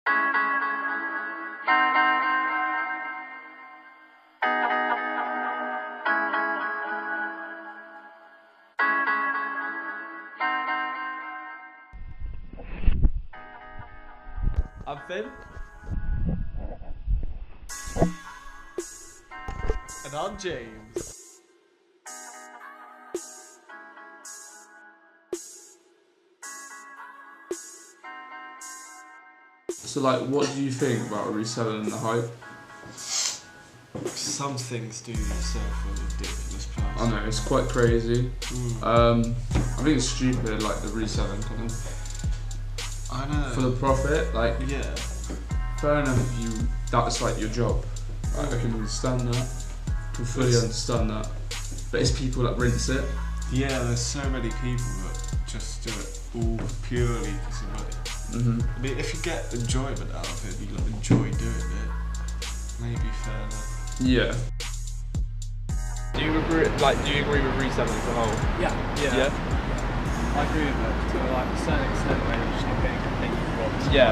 I'm Finn. And I'm James. So like, what do you think about reselling and the hype? Some things do sell for a ridiculous price. I know, it's quite crazy. I think it's stupid, like the reselling kind of. I know. For the profit, like, yeah. Fair enough if that's like your job. Like, I can understand that. I can fully understand that. But it's people that rinse it. Yeah, there's so many people that just do it all purely because of money. I mean, if you get enjoyment out of it, you enjoy doing it, maybe fair enough. Yeah. Do you agree with reselling as a whole? Yeah. I agree with it to like a certain extent where you're just not getting anything you want. Yeah.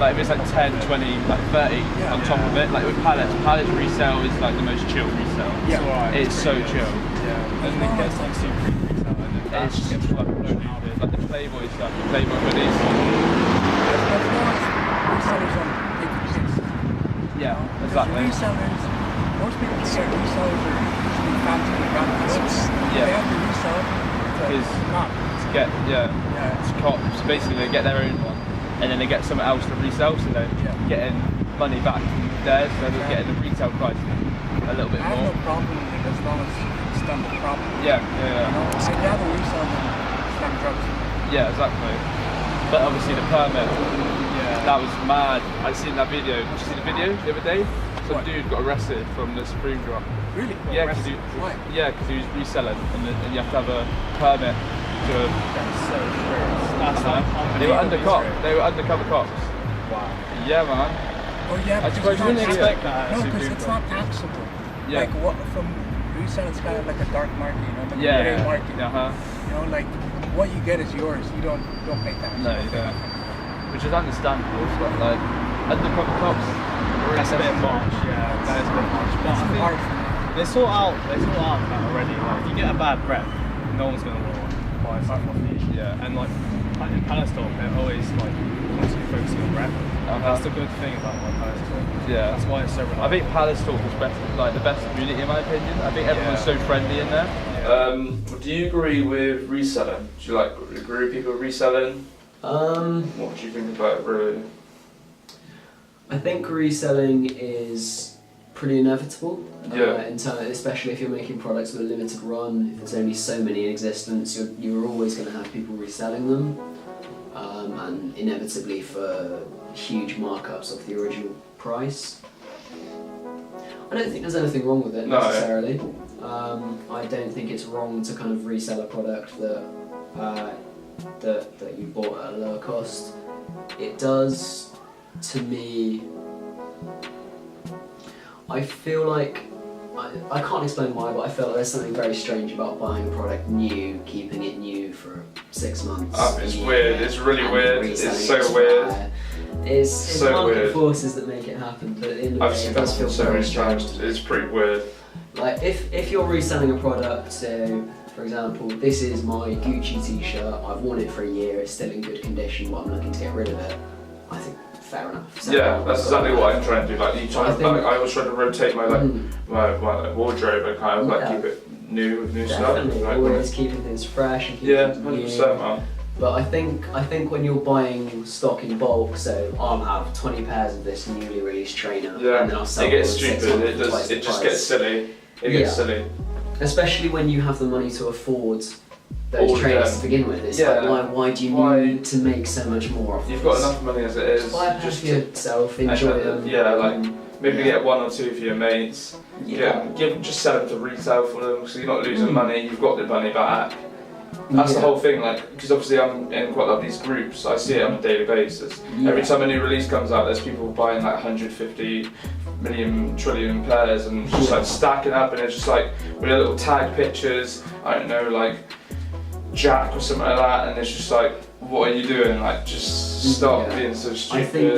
Like if it's like 10, 20, like 30 on top of it, like with pallets resale is like the most chill resale. Yeah. It's so chill. Yeah. And it gets like super resale and then It's just fucking stupid. Like the Playboy stuff, the Playboy hoodies. Resellers on paper chase. Yeah, exactly. Resellers, most people say resellers are usually fancy and branded. Yeah. They have to resell Is not. to get it's cops. Basically they get their own one and then they get someone else to resell, so they're getting money back from theirs, so they're getting the retail price a little bit I have more. no problem with it as long as it's done properly. Yeah. I'd rather resell than slam drugs. Yeah, exactly. But obviously the permit, that was mad. I seen that video. Did you see the video the other day? Some dude got arrested from the Supreme drop. Really? Yeah, because he was reselling, and you have to have a permit to. That's so true. That's like They were undercover cops. Wow. Yeah, man. Oh yeah, I suppose you wouldn't expect that. No, because it's not taxable. Yeah. Like what from resell, it's kind of like a dark market, you know, like a gray market. You know, like what you get is yours. You don't pay tax. No, you don't. Which is understandable, but like undercover cops. That's a bit much. Yeah, that is a bit much. But I think they sort out that already. Like if you get a bad rep, no one's gonna want to buy stuff off you. Yeah. And like in Palace Talk, they're always like constantly focusing on rep. That's the good thing about like Palace Talk. Yeah. That's why it's so reliable. I think Palace Talk is the best community in my opinion. I think everyone's so friendly in there. Do you agree with reselling? Do you agree with people reselling? What do you think about it really? I think reselling is pretty inevitable. Yeah. Especially if you're making products with a limited run, if there's only so many in existence, you're always going to have people reselling them, and inevitably for huge markups of the original price. I don't think there's anything wrong with it necessarily. I don't think it's wrong to kind of resell a product that you bought at a lower cost. It does, to me, I feel like, I can't explain why, but I feel like there's something very strange about buying a product new, keeping it new for 6 months. It's weird, it's really weird, it's so weird. It's market forces that make it happen, but at the end of the day it does feel very strange. It's pretty weird. Like if you're reselling a product, so for example, this is my Gucci t-shirt, I've worn it for a year, it's still in good condition, but I'm looking to get rid of it, I think fair enough. So, yeah, that's exactly what I'm trying to do. Like I always try to rotate my my wardrobe and kind of keep it new with new stuff. Definitely, always keeping things fresh and keeping things new. 100%, man. But I think when you're buying stock in bulk, so I'll have 20 pairs of this newly released trainer, and then I'll sell it gets them stupid. It just gets silly. It gets silly. Especially when you have the money to afford those trainers to begin with. It's like, why do you need to make so much more off You've got enough money as it is. Just buy a pair for yourself, enjoy them. Yeah, like maybe get 1 or 2 for your mates. Just sell them to retail for them, so you're not losing money. You've got the money back. That's the whole thing, like, because obviously I'm in quite a lot of these groups, I see it on a daily basis. Every time a new release comes out, there's people buying like 150 million trillion pairs and just like stacking up, and it's just like with little tag pictures, I don't know, like Jack or something like that, and it's just like what are you doing? Like, just stop being so stupid. I think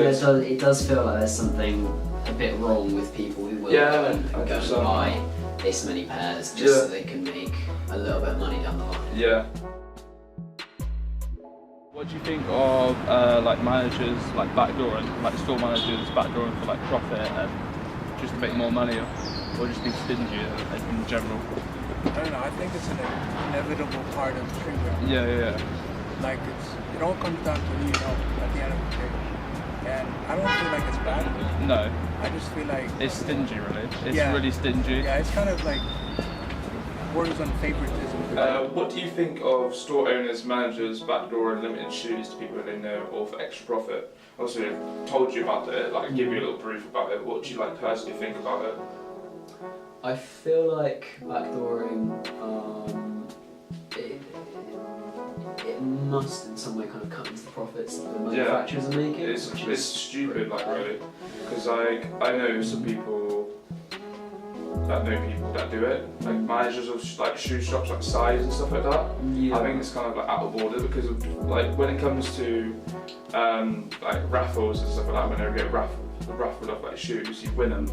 it does feel like there's something a bit wrong with people who will go and buy this many pairs just so they can make a little bit of money down the line. Yeah. What do you think of like managers, like backdooring, like store managers backdooring for like profit and just to make more money, or just being stingy in general? I don't know. I think it's an inevitable part of the trade. Yeah. Like it all comes down to you know at the end of the day, and I don't feel like it's bad. No. I just feel like it's stingy, really. It's really stingy. Yeah, it's kind of like borders on favoritism. What do you think of store owners, managers backdooring limited shoes to people they know or for extra profit? Obviously, I've told you about it, like give you a little brief about it. What do you like personally think about it? I feel like backdooring, it must in some way kind of cut into the profits that the manufacturers are making. It's stupid, like really, because like I know some people that know people that do it, like managers of like shoe shops, like size and stuff like that. I think it's kind of like out of order because of like when it comes to like raffles and stuff like that. When they get raffled off like shoes, you win them,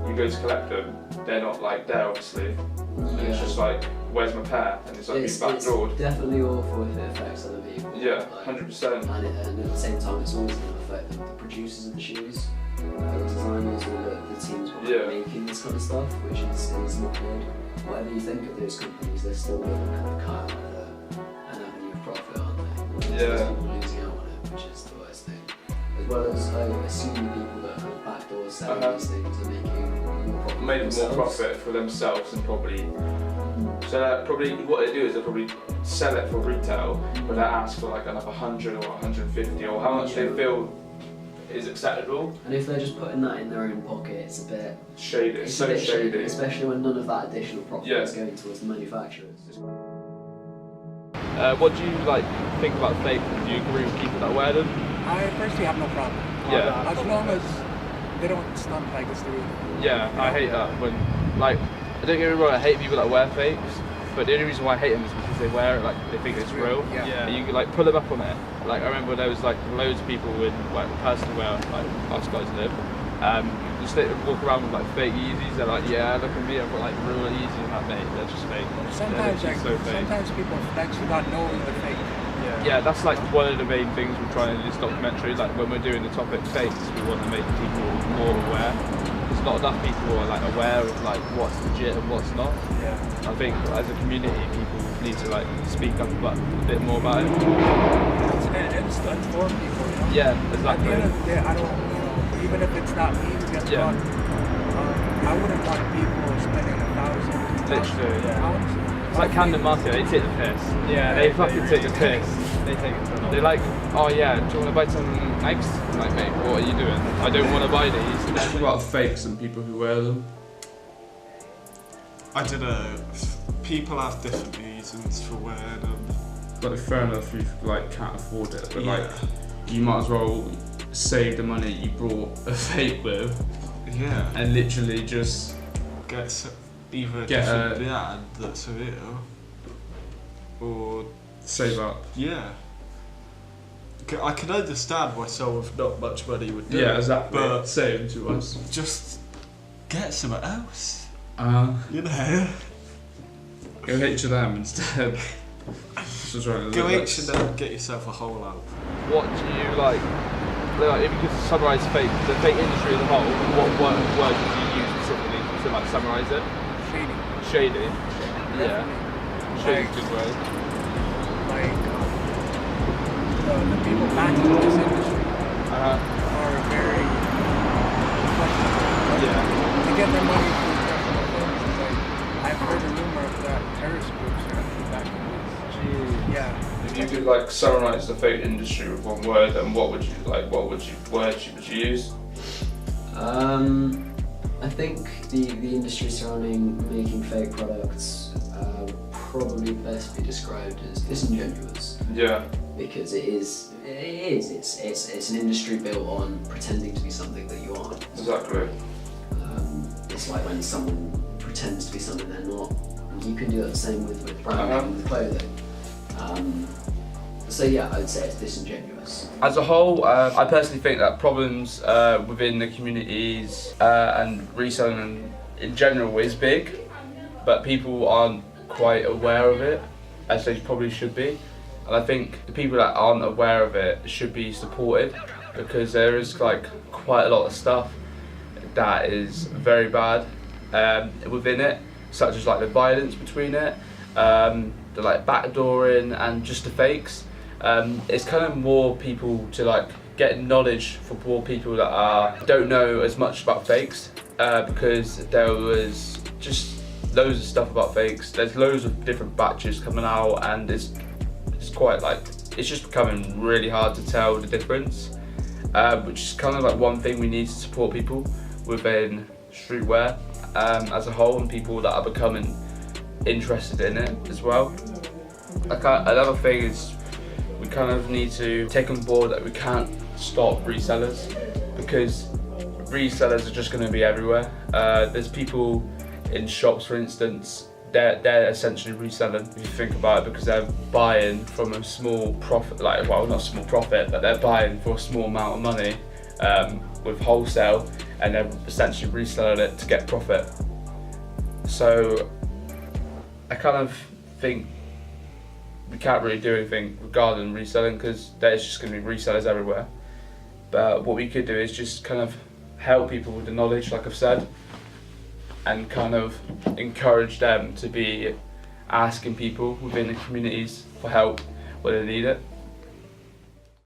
you go to collect them, they're not like there obviously. And it's just like, where's my pair? And it's like being backdoored. It's definitely awful if it affects other people. Yeah, like, 100%. And at the same time, it's always going to affect the producers of the shoes, the designers, or the teams behind making this kind of stuff, which is not good. Whatever you think of those companies, they're still going to kind of cut out an avenue of profit, aren't they? There's people losing out on it, which is the worst thing. As well as I assume the people that are kind of backdoor selling these things are making more profit for themselves and probably. So probably what they do is they probably sell it for retail, but they ask for like 100 or 150 or how much they feel is acceptable. And if they're just putting that in their own pocket, it's a bit shady. It's so shady, especially when none of that additional profit is going towards the manufacturers. What do you like think about fake? Do you agree with people that wear them? I personally have no problem. Yeah. As long as they don't stunt like it's the real. Yeah, I hate that when like. I don't get me wrong, I hate people that wear fakes, but the only reason why I hate them is because they wear it like they think it's real. Yeah. You can like pull them up on it. Like I remember there was like loads of people in like personally where like us guys live. Just they walk around with like fake Yeezys. They're like, yeah, look at me, I've got like real Yeezys and that, mate. They're just fake. Sometimes sometimes people flex without knowing they're fake. Yeah, that's like one of the main things we're trying in this documentary. Like when we're doing the topic fakes, we want to make people more aware. There's not enough people who are like aware of like what's legit and what's not. Yeah. I think as a community, people need to like speak up about a bit more about it. It's to inform people, you know? Yeah, exactly. At the end of the day, I don't, you know, even if it's not me who gets caught, I wouldn't want people spending £1,000, literally, £2,000. It's like Camden Market, they take the piss. Yeah, they fucking take the piss. They take it. They're like, oh yeah, do you want to buy some eggs? I'm like, mate, what are you doing? I don't want to buy these. What about fakes and people who wear them? I don't know. People have different reasons for wearing them. But fair enough, you like can't afford it. But like, you might as well save the money you brought a fake with. Yeah. And literally just get either a different brand that's real, or save up. Yeah. I can understand why someone with not much money would do it. Yeah, exactly. But same to us. Just get something else. You know. Go H&M instead. Go H&M, get yourself a whole out. What do you like? If you could summarise the fake industry as a whole, what word would you use specifically to like summarise it? Shady. Yeah. Shady's a good word. Like the people backing this industry are very flexible. Yeah. To get their money through personal things. Like I've heard a rumor of that terrorist groups are actually backing this. Jeez. Yeah. If you could like summarise the fake industry with one word, then what would you use? I think the industry surrounding making fake products would probably best be described as disingenuous. Yeah. Because it's an industry built on pretending to be something that you aren't. Exactly. It's like when someone pretends to be something they're not. And you can do that the same with branding and with clothing. So yeah, I would say it's disingenuous. As a whole, I personally think that problems within the communities and reselling in general is big, but people aren't quite aware of it as they probably should be. And I think the people that aren't aware of it should be supported, because there is like quite a lot of stuff that is very bad within it, such as like the violence between it, the like backdooring and just the fakes. It's kind of more people to like get knowledge for more people that don't know as much about fakes, because there was just loads of stuff about fakes. There's loads of different batches coming out, and it's quite like, it's just becoming really hard to tell the difference, which is kind of like one thing we need to support people within streetwear as a whole, and people that are becoming interested in it as well. Another thing is we kind of need to take on board that we can't stop resellers, because resellers are just going to be everywhere. There's people in shops, for instance, they're essentially reselling, if you think about it, because they're buying from a small profit, like, well, not small profit, but they're buying for a small amount of money with wholesale, and they're essentially reselling it to get profit. So I kind of think we can't really do anything regarding reselling, because there's just going to be resellers everywhere. But what we could do is just kind of help people with the knowledge, like I've said, and kind of encourage them to be asking people within the communities for help when they need it.